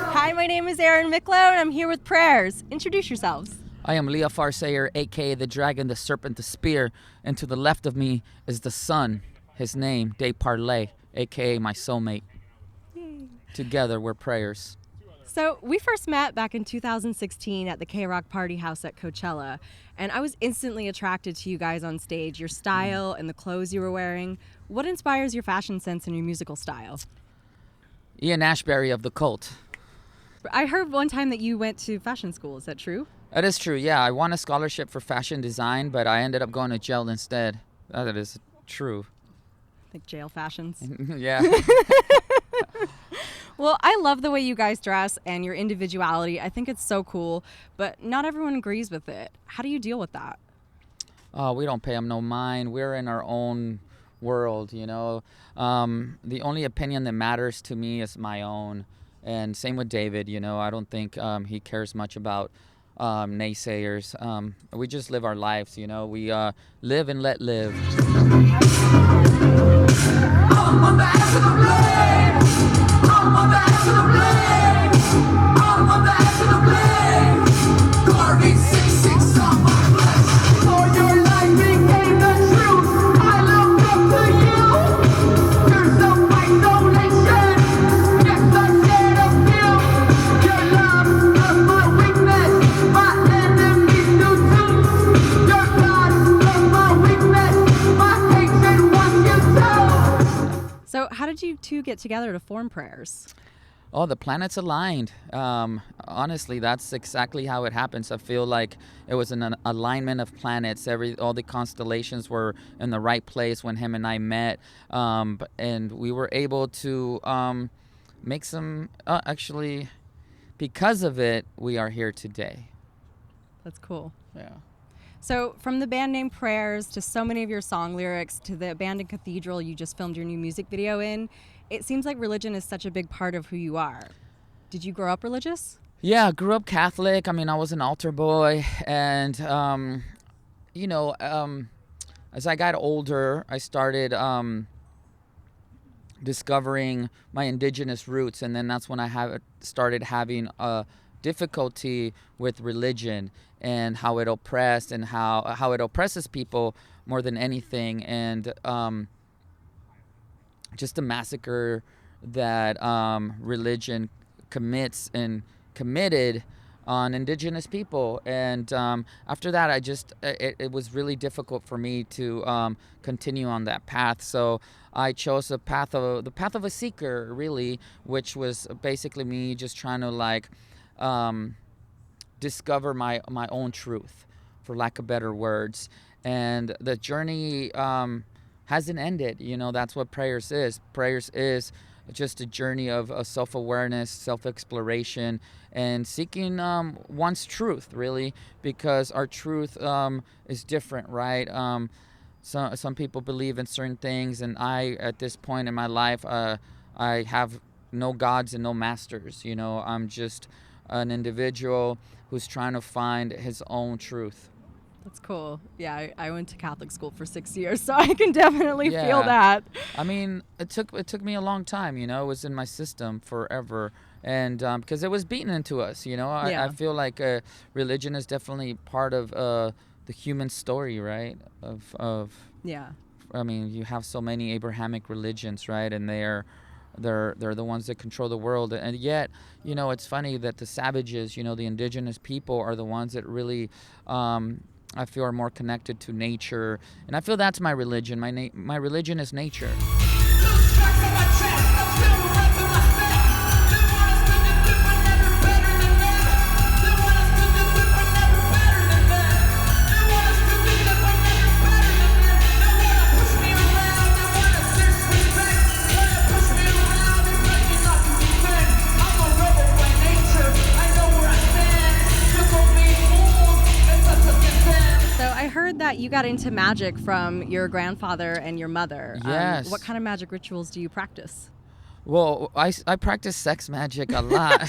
Hi, my name is Erin Micklow, and I'm here with prayers. Introduce yourselves. I am Leah Farsayer, a.k.a. the dragon, the serpent, the spear, and to the left of me is the sun, his name, De Parley, a.k.a. my soulmate. Together, we're prayers. So we first met back in 2016 at the K-Rock Party House at Coachella, and I was instantly attracted to you guys on stage, your style and the clothes you were wearing. What inspires your fashion sense and your musical style? Ian Ashbury of the Cult. I heard one time that you went to fashion school. Is that true? That is true, yeah. I won a scholarship for fashion design, but I ended up going to jail instead. That is true. Like jail fashions? Yeah. Well, I love the way you guys dress and your individuality. I think it's so cool, but not everyone agrees with it. How do you deal with that? Oh, we don't pay them no mind. We're in our own world, you know. The only opinion that matters to me is my own. And same with David, you know. I don't think he cares much about naysayers. We just live our lives, you know. We live and let live. I'm on the edge of the blade. I'm on the edge of the blade. I'm on the edge of the blade. Carving 666 on my flesh. For your life became the truth. I look up to you. There's no isolation. Yes, I'm scared of you. Your love of my weakness. My enemies do too. Your God of my weakness. My hatred wants you too. So how did you two get together to form prayers? Oh, the planets aligned. Honestly, that's exactly how it happens. I feel like it was an alignment of planets. All the constellations were in the right place when him and I met, and we were able to make some. Actually, because of it, we are here today. That's cool. Yeah. So from the band name Prayers to so many of your song lyrics to the abandoned cathedral you just filmed your new music video in, it seems like religion is such a big part of who you are. Did you grow up religious? Yeah, I grew up Catholic. I mean, I was an altar boy. And, as I got older, I started discovering my indigenous roots. And then that's when I started having a difficulty with religion and how it oppressed and how it oppresses people more than anything. And just the massacre that religion commits and committed on indigenous people. And after that, it was really difficult for me to continue on that path. So I chose the path of a seeker, really, which was basically me just trying to discover my own truth, for lack of better words. And the journey hasn't ended. You know, that's what prayers is. Prayers is just a journey of self-awareness, self-exploration, and seeking one's truth, really, because our truth is different, right? Some people believe in certain things, and at this point in my life, I have no gods and no masters. You know, I'm just an individual who's trying to find his own truth. That's cool. Yeah, I went to Catholic school for 6 years, so I can definitely feel that. I mean, it took me a long time, you know. It was in my system forever, and because it was beaten into us, you know. I feel like religion is definitely part of the human story, right? Yeah. I mean, you have so many Abrahamic religions, right? And they're the ones that control the world. And yet, you know, it's funny that the savages, you know, the indigenous people are the ones that really I feel are more connected to nature. And I feel that's my religion. My religion is nature. That you got into magic from your grandfather and your mother. Yes. What kind of magic rituals do you practice? Well, I practice sex magic a lot.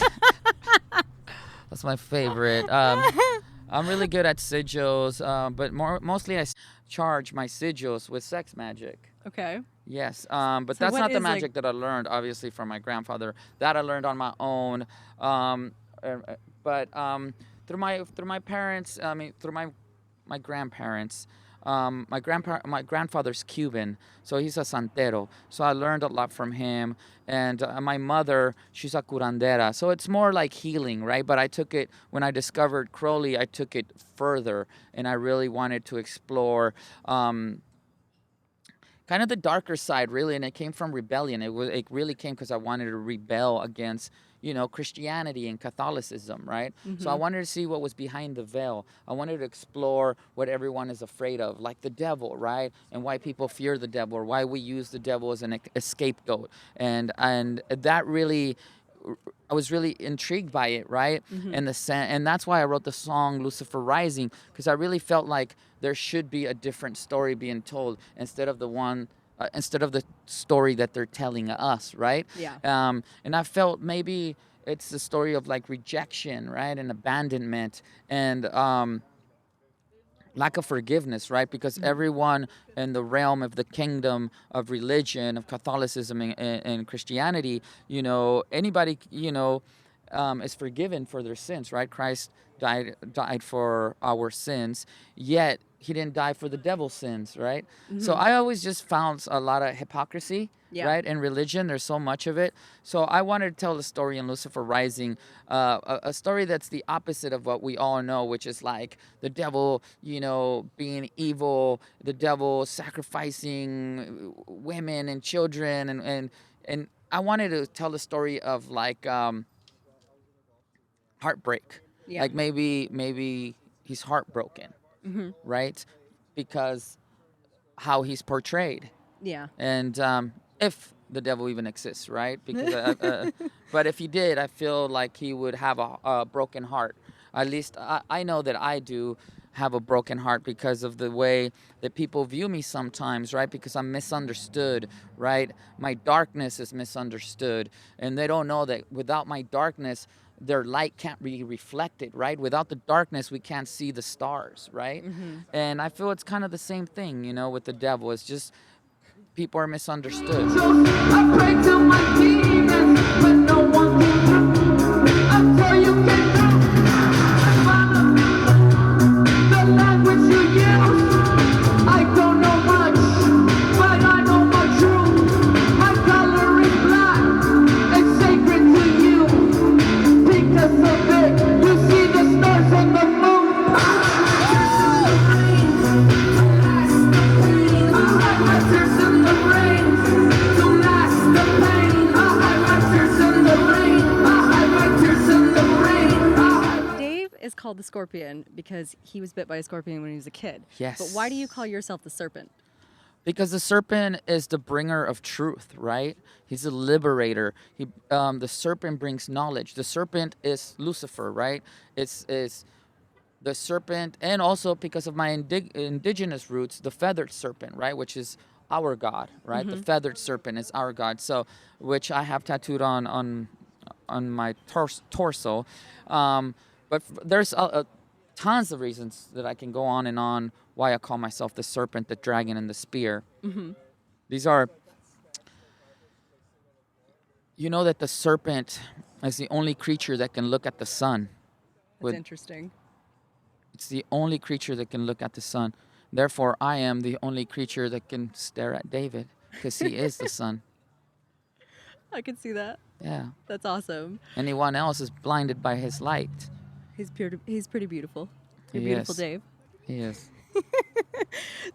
That's my favorite. I'm really good at sigils, but mostly I charge my sigils with sex magic. Okay. Yes, but So that's what not the is like magic that I learned, obviously, from my grandfather. That I learned on my own. Um, but through my parents, I mean, through my grandparents. My grandfather's Cuban, so he's a santero. So I learned a lot from him. And my mother, she's a curandera. So it's more like healing, right? But I took it when I discovered Crowley. I took it further, and I really wanted to explore. Kind of the darker side, really, and it came from rebellion. It really came because I wanted to rebel against, Christianity and Catholicism, right? So I mm-hmm. wanted to see what was behind the veil. I wanted to explore what everyone is afraid of, like the devil, right? And why people fear the devil, or why we use the devil as a scapegoat. And that really, I was really intrigued by it, right? Mm-hmm. And that's why I wrote the song Lucifer Rising, because I really felt like there should be a different story being told instead of the story that they're telling us, right? Yeah. And I felt maybe it's the story of like rejection, right, and abandonment, and lack of forgiveness, right? Because Mm-hmm. everyone in the realm of the kingdom of religion, of Catholicism and Christianity, anybody, is forgiven for their sins, right? Christ died for our sins, yet he didn't die for the devil's sins, right? So Mm-hmm. I always just found a lot of hypocrisy, Yeah. right, in religion. There's so much of it. So I wanted to tell the story in Lucifer Rising, a story that's the opposite of what we all know, which is like the devil, being evil, the devil sacrificing women and children, and I wanted to tell the story of like heartbreak. Yeah. Like maybe he's heartbroken, Mm-hmm. right? Because how he's portrayed, Yeah. and if the devil even exists, right? Because but if he did, I feel like he would have a broken heart. At least I know that I do have a broken heart because of the way that people view me sometimes, right? Because I'm misunderstood, right? My darkness is misunderstood, and they don't know that without my darkness, their light can't be reflected, right? Without the darkness, we can't see the stars, right? Mm-hmm. And I feel it's kind of the same thing, with the devil. It's just people are misunderstood. I pray to my demons, but no one can do until you can do. Father, the language you use, I don't know much, but I know my truth. My color is black, it's sacred to you. Because of it, you see the stars and the moon. Dave is called the Scorpion because he was bit by a scorpion when he was a kid. Yes. But why do you call yourself the Serpent? Because the serpent is the bringer of truth, right? He's a liberator. The serpent brings knowledge. The serpent is Lucifer, right? It's the serpent, and also because of my indigenous roots, the feathered serpent, right, which is our god, right? The feathered serpent is our god. So, which I have tattooed on my torso. But there's tons of reasons that I can go on and on why I call myself the serpent, the dragon, and the spear. Mm-hmm. These are, that the serpent is the only creature that can look at the sun. That's interesting. It's the only creature that can look at the sun. Therefore, I am the only creature that can stare at David, because he is the sun. I can see that. Yeah. That's awesome. Anyone else is blinded by his light. He's pretty beautiful. You're He beautiful, is. Dave. He is.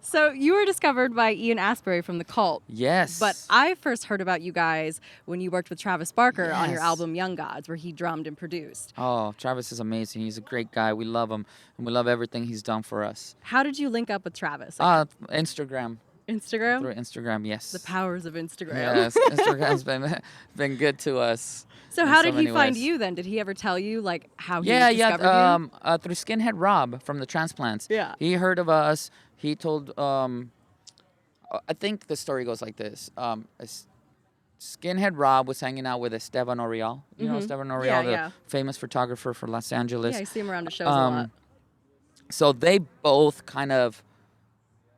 So you were discovered by Ian Astbury from The Cult. Yes. But I first heard about you guys when you worked with Travis Barker on your Yes. album Young Gods, where he drummed and produced. Oh, Travis is amazing. He's a great guy. We love him, and we love everything he's done for us. How did you link up with Travis? Instagram. Instagram? Through Instagram, yes. The powers of Instagram. Yes, Instagram's been good to us. So in how so did he many find ways. you then? Did he ever tell you like how he Yeah, discovered you? through Skinhead Rob from the Transplants. Yeah. He heard of us. He told. I think the story goes like this. Skinhead Rob was hanging out with Esteban Oriol. You know Esteban Oriol, Yeah, the yeah. famous photographer for Los Angeles. Yeah, I see him around the shows a lot. So they both kind of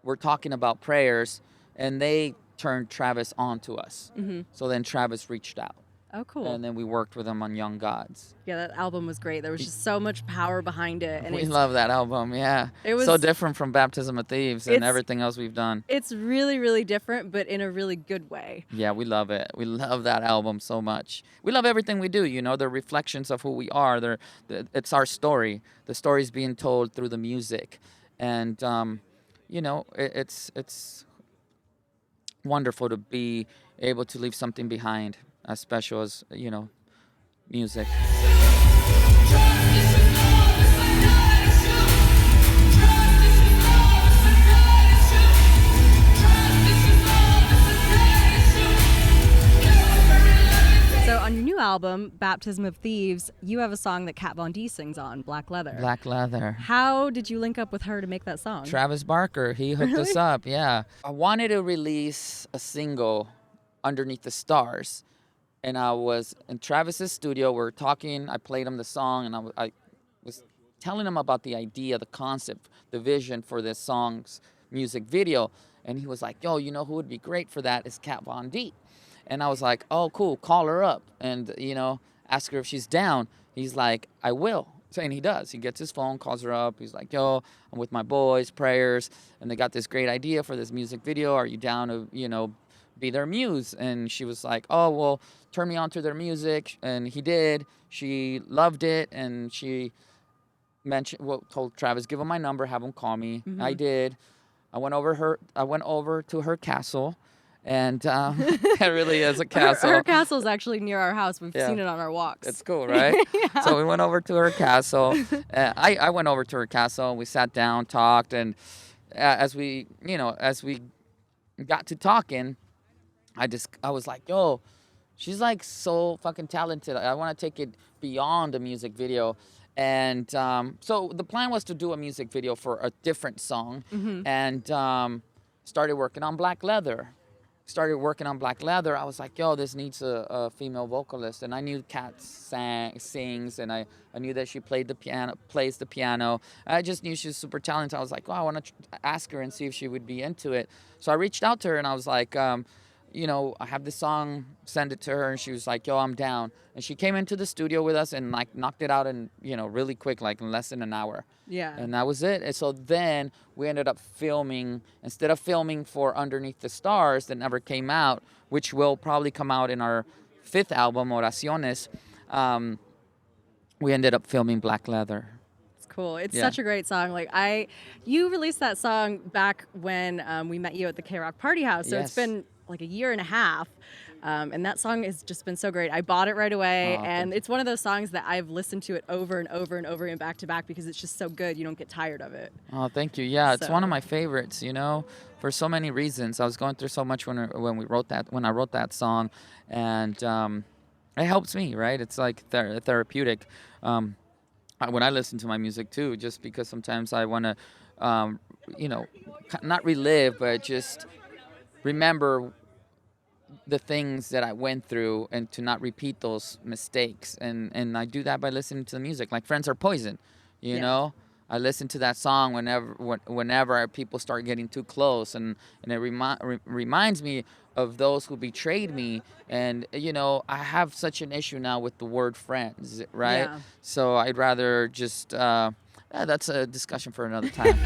were talking about prayers, and they turned Travis on to us. So then Travis reached out. Oh, cool. And then we worked with him on Young Gods. Yeah, that album was great. There was just so much power behind it. And We love that album, yeah. It was so different from Baptism of Thieves and everything else we've done. It's really, really different, but in a really good way. Yeah, we love it. We love that album so much. We love everything we do, you know. They're reflections of who we are. It's our story. The story's being told through the music. And, you know, it's wonderful to be able to leave something behind as special as, you know, music. So on your new album, Baptism of Thieves, you have a song that Kat Von D sings on, Black Leather. Black Leather. How did you link up with her to make that song? Travis Barker, he hooked us up, yeah. I wanted to release a single, Underneath the Stars. And I was in Travis's studio, we were talking, I played him the song, and I was telling him about the idea, the concept, the vision for this song's music video. And he was like, yo, you know who would be great for that is Kat Von D. And I was like, oh, cool, call her up and, you know, ask her if she's down. He's like, I will. And he does. He gets his phone, calls her up. He's like, yo, I'm with my boys, prayers, and they got this great idea for this music video. Are you down to, you know, be their muse? And she was like, oh, well, turn me on to their music. And he did. She loved it. And she told Travis, give him my number, have him call me. I did. I went over to her castle. And it really is a castle. Her castle is actually near our house. We've seen it on our walks. It's cool, right? Yeah. So we went over to her castle. I went over to her castle. And we sat down, talked, and as we got to talking, I was like, yo, she's like so fucking talented. I want to take it beyond a music video. And so the plan was to do a music video for a different song, and started working on Black Leather. I was like, yo, this needs a female vocalist. And I knew Kat sings, and I knew that she plays the piano. I just knew she was super talented. I was like, oh, I want to ask her and see if she would be into it. So I reached out to her, and I was like, you know, I have this song, send it to her. And she was like, yo, I'm down. And she came into the studio with us and like knocked it out in, you know, really quick, like in less than an hour. Yeah. And that was it. And so then we ended up filming, instead of filming for Underneath the Stars that never came out, which will probably come out in our 5th album, Oraciones, we ended up filming Black Leather. It's cool. It's such a great song. Like you released that song back when we met you at the K-Rock Party House. So it's been like a year and a half. And that song has just been so great. I bought it right away, and it's one of those songs that I've listened to it over and over and over and back to back because it's just so good. You don't get tired of it. Oh, thank you. Yeah, it's one of my favorites, you know, for so many reasons. I was going through so much when I wrote that song, and it helps me, right? It's like therapeutic. When I listen to my music too, just because sometimes I want to, you know, not relive, but just remember the things that I went through and to not repeat those mistakes. And I do that by listening to the music. Like Friends Are Poison, you know? I listen to that song whenever people start getting too close. And it reminds me of those who betrayed me. And, you know, I have such an issue now with the word friends, right? Yeah. So I'd rather just, that's a discussion for another time.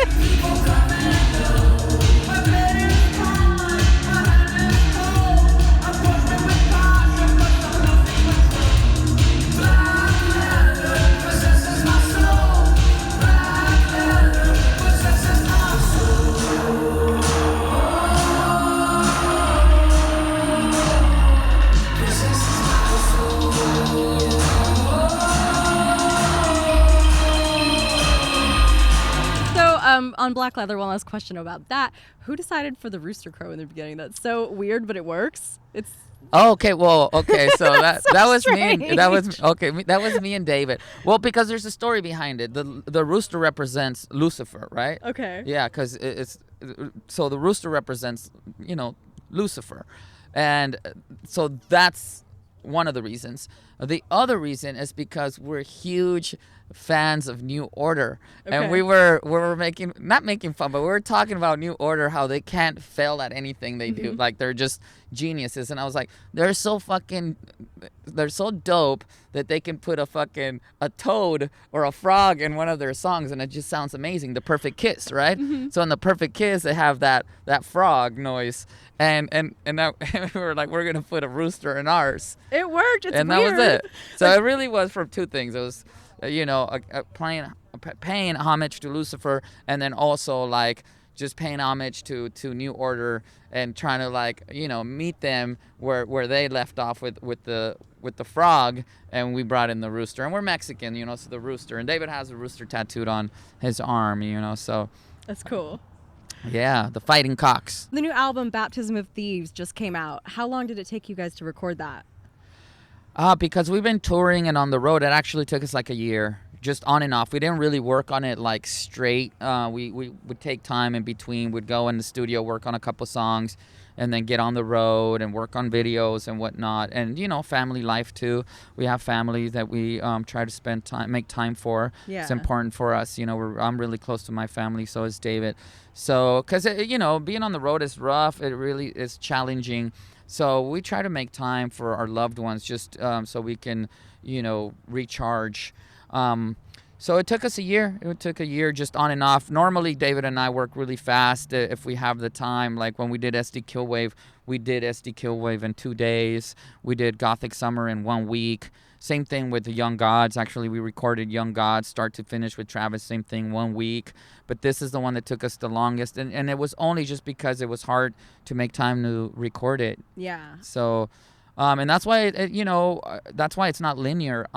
On Black Leather, one last question about that. Who decided for the rooster crow in the beginning? That's so weird, but it works. It's okay. So that was strange. me. That was me and David. Well, because there's a story behind it. The rooster represents Lucifer, right? Okay. Yeah, because so the rooster represents, you know, Lucifer, and so that's one of the reasons. The other reason is because we're huge fans of New Order, and Okay. we were making, not making fun, but we were talking about New Order, how they can't fail at anything they do. Like, they're just geniuses. And I was like, they're so dope that they can put a toad or a frog in one of their songs, and it just sounds amazing. The Perfect Kiss, right? So in The Perfect Kiss, they have that frog noise, and that, we were like, we're gonna put a rooster in ours. It worked. It's And weird. that was it. So it really was from two things. It was, paying homage to Lucifer, and then also like just paying homage to New Order, and trying to like, meet them where they left off with the frog, and we brought in the rooster. And we're Mexican, so the rooster. And David has a rooster tattooed on his arm, so That's cool. yeah, the fighting cocks. The new album, Baptism of Thieves, just came out. How long did it take you guys to record that? Because we've been touring and on the road, it actually took us like a year, just on and off. We didn't really work on it like straight. We would take time in between. We'd go in the studio, work on a couple songs, and then get on the road and work on videos and whatnot. And, family life too. We have families that we try to make time for. Yeah. It's important for us. I'm really close to my family, so is David. So, because, being on the road is rough. It really is challenging. So we try to make time for our loved ones, just so we can, recharge. So it took us a year. It took a year just on and off. Normally, David and I work really fast if we have the time. Like when we did SD Killwave, we did SD Killwave in 2 days. We did Gothic Summer in 1 week. Same thing with the Young Gods. Actually, we recorded Young Gods start to finish with Travis. Same thing, 1 week. But this is the one that took us the longest. And it was only just because it was hard to make time to record it. Yeah. So, and that's why, that's why it's not linear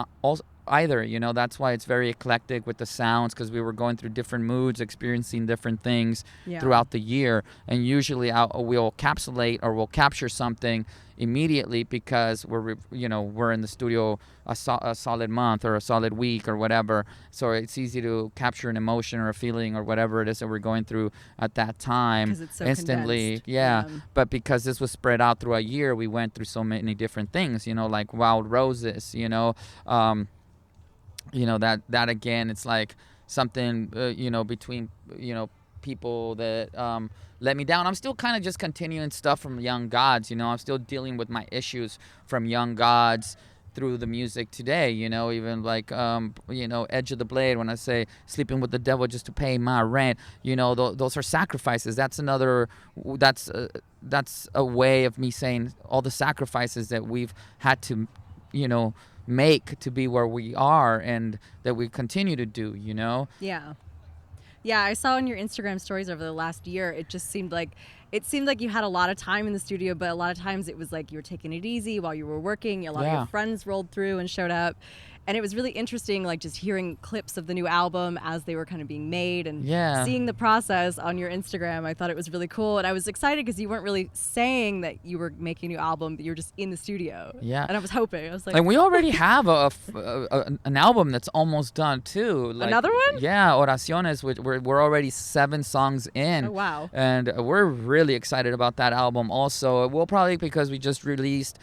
either. That's why it's very eclectic with the sounds, because we were going through different moods, experiencing different things throughout the year. And usually we'll encapsulate or we'll capture something immediately because we're in the studio a solid month or a solid week or whatever, so it's easy to capture an emotion or a feeling or whatever it is that we're going through at that time 'Cause it's so instantly. condensed. Yeah. But because this was spread out through a year, we went through so many different things, like Wild Roses, that again, it's like something between people that let me down. I'm still kind of just continuing stuff from Young Gods. I'm still dealing with my issues from Young Gods through the music today. Even like Edge of the Blade, when I say sleeping with the devil just to pay my rent. Those are sacrifices. That's a way of me saying all the sacrifices that we've had to make to be where we are, and that we continue to do. Yeah. Yeah, I saw in your Instagram stories over the last year, it seemed like you had a lot of time in the studio, but a lot of times it was like you were taking it easy while you were working. A lot of your friends rolled through and showed up. And it was really interesting, like just hearing clips of the new album as they were kind of being made, and seeing the process on your Instagram. I thought it was really cool. And I was excited because you weren't really saying that you were making a new album, but you were just in the studio. Yeah. And I was hoping. I was like, and we already have an album that's almost done too. Like, another one? Yeah, Oraciones. We're already 7 songs in. Oh, wow. And we're really excited about that album also. We'll probably, because we just released,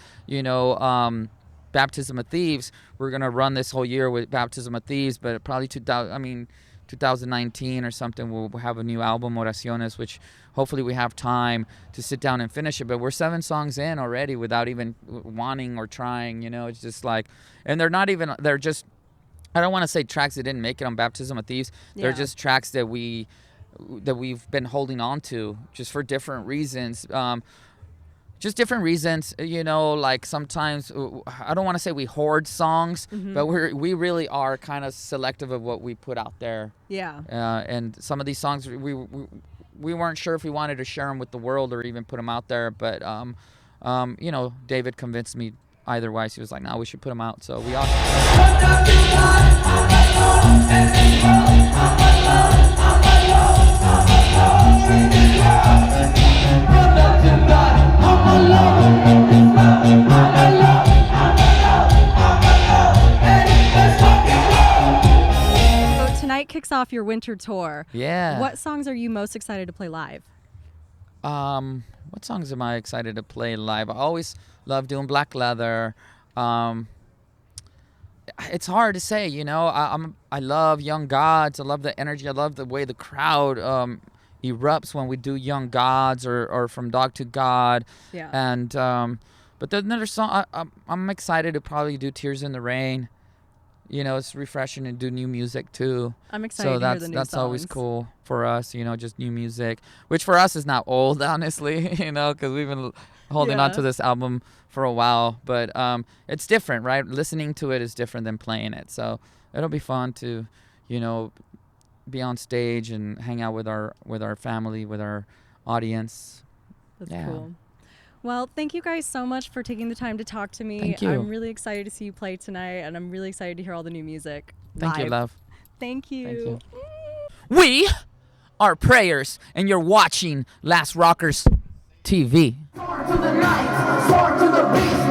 Baptism of Thieves, we're gonna run this whole year with Baptism of Thieves, but probably 2019 or something, we'll have a new album, Oraciones, which hopefully we have time to sit down and finish it. But we're 7 songs in already without even wanting or trying. It's just like, and they're just, I don't want to say tracks that didn't make it on Baptism of Thieves. They're just tracks that we've been holding on to just for different reasons. Just different reasons, like sometimes, I don't want to say we hoard songs, but we really are kind of selective of what we put out there. Yeah. And some of these songs, we weren't sure if we wanted to share them with the world or even put them out there. But, David convinced me otherwise. He was like, no, we should put them out. So we are. So tonight kicks off your winter tour. Yeah. What songs are you most excited to play live? What songs am I excited to play live? I always love doing Black Leather. it's hard to say, you know. I love Young Gods. I love the energy. I love the way the crowd erupts when we do Young Gods or From Dog to God. Yeah. And but there's another song I'm excited to probably do Tears in the Rain. You know, it's refreshing to do new music too. I'm excited So to hear the new that's always songs. cool for us, you know, just new music, which for us is not old, honestly, you know, because we've been holding on Yeah. to this album for a while. But it's different, right? Listening to it is different than playing it. So it'll be fun to, you know, be on stage and hang out with our family, with our audience. That's Yeah. cool. Well, thank you guys so much for taking the time to talk to me. Thank you. I'm really excited to see you play tonight, and I'm really excited to hear all the new music. Thank you, live. love. Thank you. Thank you. We are Prayers, and you're watching Last Rockers TV. Soar to the night, soar to the beast.